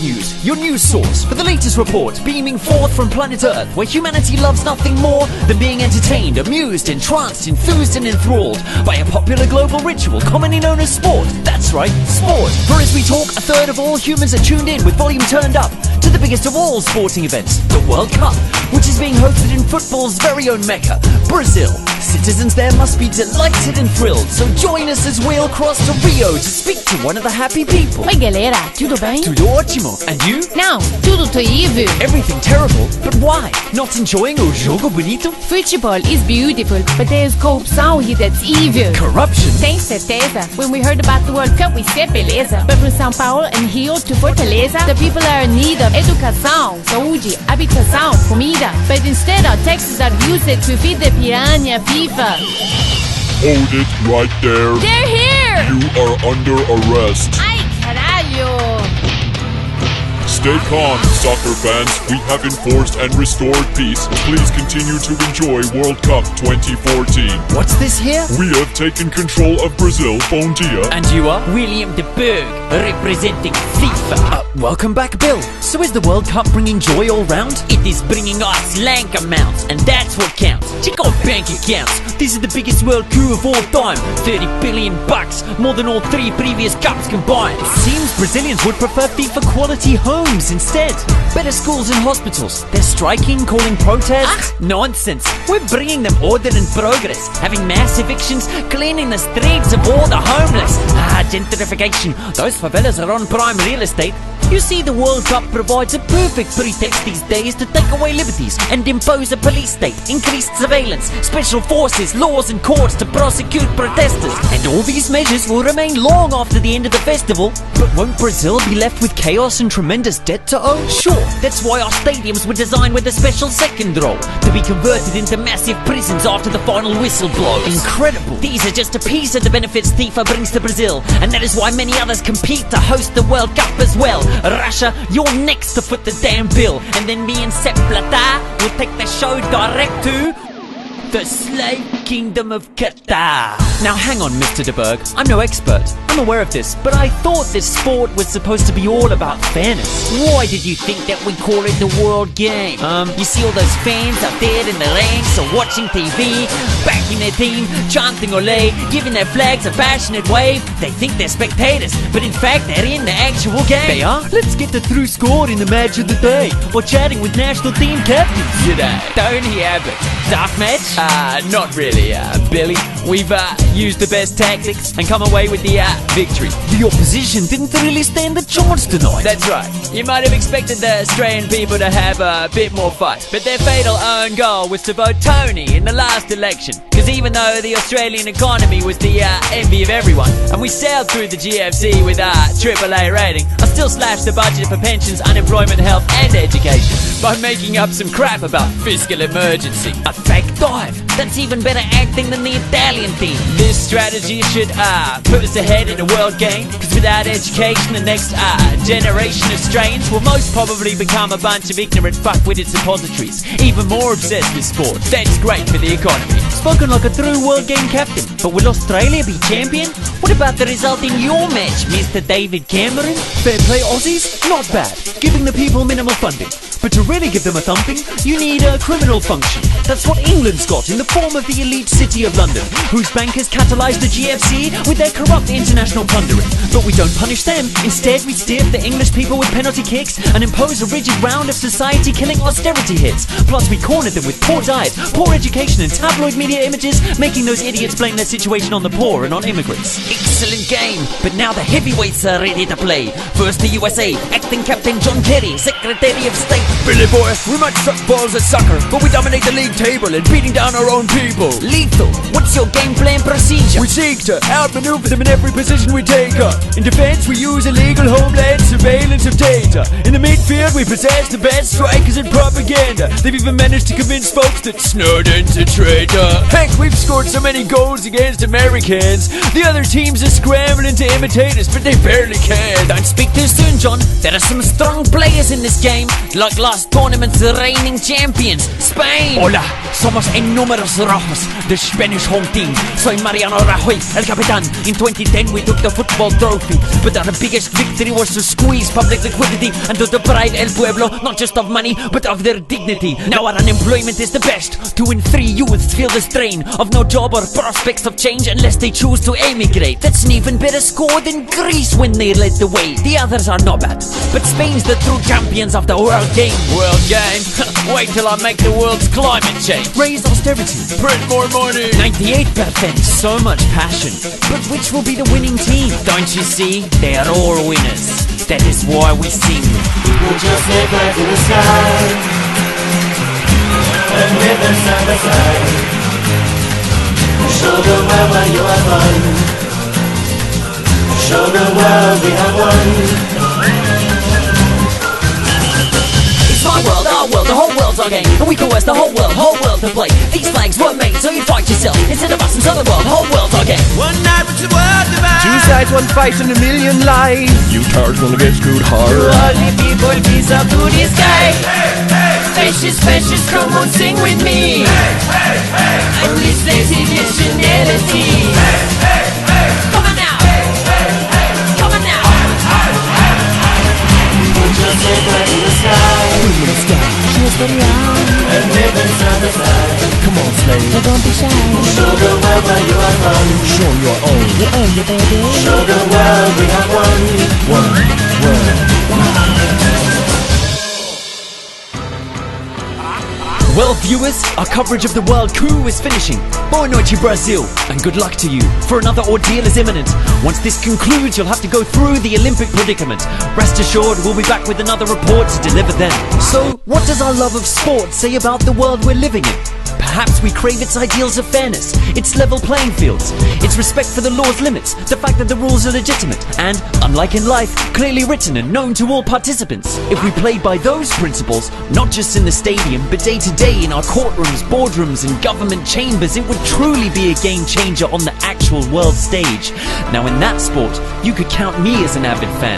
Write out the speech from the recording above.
News, your news source for the latest report beaming forth from planet Earth, where humanity loves nothing more than being entertained, amused, entranced, enthused and enthralled by a popular global ritual commonly known as sport. That's right, sport. For as we talk, a third of all humans are tuned in with volume turned up to the biggest of all sporting events, the World Cup, which is being hosted in football's very own Mecca, Brazil. Citizens there must be delighted and thrilled, so join us as we'll cross to Rio to speak to one of the happy people. Oi galera, tudo bem? Tudo ótimo. And you? Não, tudo terrível. Everything terrible, but why? Not enjoying o jogo bonito? Football is beautiful, but there's corrupção here that's evil. Corruption? Tem certeza? When we heard about the World Cup, we said beleza. But from São Paulo and Rio to Fortaleza, the people are in need of educação, saúde, habitação, comida. But instead our taxes are used to feed the piranha FIFA. Hold it right there. They're here! You are under arrest. Ay, caralho! Stay calm, soccer fans. We have enforced and restored peace. Please continue to enjoy World Cup 2014. What's this here? We have taken control of Brazil. Bom dia. And you are? William de Berg, representing FIFA. Welcome back, Bill. So is the World Cup bringing joy all round? It is bringing us lank amounts, and that's what counts. Check our bank accounts. This is the biggest world coup of all time. 30 billion bucks, more than all 3 previous cups combined. It seems Brazilians would prefer FIFA quality homes instead. Better schools and hospitals. They're striking, calling protests. Nonsense. We're bringing them order and progress. Having mass evictions, cleaning the streets of all the homeless. Gentrification. Those favelas are on prime real estate. You see, the World Cup provides a perfect pretext these days to take away liberties and impose a police state, increased surveillance, special forces, laws and courts to prosecute protesters. And all these measures will remain long after the end of the festival. But won't Brazil be left with chaos and tremendous debt to owe? Sure, that's why our stadiums were designed with a special second row, to be converted into massive prisons after the final whistle blows. Incredible! These are just a piece of the benefits FIFA brings to Brazil, and that is why many others compete to host the World Cup as well. Russia, you're next to foot the damn bill, and then me and Sepp Blatter will take the show direct to the slave kingdom of Qatar. Now hang on, Mr. de Berg, I'm no expert, I'm aware of this, but I thought this sport was supposed to be all about fairness. Why did you think that we call it the World Game? You see all those fans out there in the ranks or watching TV, backing their team, chanting ole, giving their flags a passionate wave. They think they're spectators, but in fact they're in the actual game. They are? Let's get the true score in the match of the day, or chatting with national team captains today. Don't you have it? Tough match? Not really, Billy. We've used the best tactics and come away with the victory. The opposition didn't really stand a chance tonight. That's right. You might have expected the Australian people to have a bit more fight, but their fatal own goal was to vote Tony in the last election. Because even though the Australian economy was the envy of everyone, and we sailed through the GFC with our AAA rating, I still slashed the budget for pensions, unemployment, health and education by making up some crap about fiscal emergency. A fake dive. That's even better acting than the Italian team. This strategy should put us ahead in a world game, because without education the next generation of Australians will most probably become a bunch of ignorant fuckwitted suppositories, even more obsessed with sport. That's great for the economy. Spoken like a true world game captain. But will Australia be champion? What about the result in your match, Mr. David Cameron? Fair play Aussies? Not bad. Giving the people minimal funding. But to really give them a thumping, you need a criminal function. That's what England's got in the form of the elite city of London, whose bankers catalysed the GFC with their corrupt international plundering. But we don't punish them. Instead, we stiff the English people with penalty kicks and impose a rigid round of society-killing austerity hits. Plus, we cornered them with poor diet, poor education and tabloid media images, making those idiots blame their situation on the poor and on immigrants. Excellent game, but now the heavyweights are ready to play. First the USA, acting captain John Kerry, Secretary of State. Billy boy, we might suck balls at soccer, but we dominate the league table and beating down our own people. Lethal, what's your game plan procedure? We seek to outmaneuver them in every position we take up. In defense, we use illegal homeland surveillance of data. In the midfield, we possess the best strikers and propaganda. They've even managed to convince folks that Snowden's a traitor. Heck, we've scored so many goals against Americans. The other teams are scrambling to imitate us, but they barely can. Don't speak too soon, John. There are some strong players in this game. Like last tournament's reigning champions, Spain. Hola, somos en números rojos, the Spanish home team. Soy Mariano Rajoy, el capitán. In 2010 we took the football trophy, but our biggest victory was to squeeze public liquidity and to deprive el pueblo not just of money, but of their dignity. Now our unemployment is the best. 2 in 3 youths feel the strain of no job or prospects of change unless they choose to emigrate. That's an even better score than Greece when they led the way. The others are not bad, but Spain's the true champions of the world game. World game? Wait till I make the world's climate change. Raise austerity, Print more money. 98%, so much passion. But which will be the winning team? Don't you see? They are all winners. That is why we sing. We'll just head right to the sky and live them side by side. Show the world why you are one. Show the world we have won. It's my world, our world, the whole world's our game. And we coerce the whole world to play. These flags were made so you fight yourself instead of us inside the world, whole world's our game. One night with the world divide. Two sides, one fight, and a million lies. You cowards wanna get screwed hard. All the people, peace up to the sky. Fascists, fascists, come on, sing with me. And this lazy nationality. Come on now. Come on now. We'll just head right to the sky and live them side by side. Come on, slave. Don't be shy. Show the world why you are one. Show your own. You own your baby. Show the world we have won. Well, viewers, our coverage of the World Coup is finishing. Boa noite, Brazil, and good luck to you, for another ordeal is imminent. Once this concludes, you'll have to go through the Olympic predicament. Rest assured, we'll be back with another report to deliver then. So, what does our love of sport say about the world we're living in? Perhaps we crave its ideals of fairness, its level playing fields, its respect for the law's limits, the fact that the rules are legitimate, and, unlike in life, clearly written and known to all participants. If we played by those principles, not just in the stadium, but day to day in our courtrooms, boardrooms, and government chambers, it would truly be a game changer on the actual world stage. Now in that sport, you could count me as an avid fan.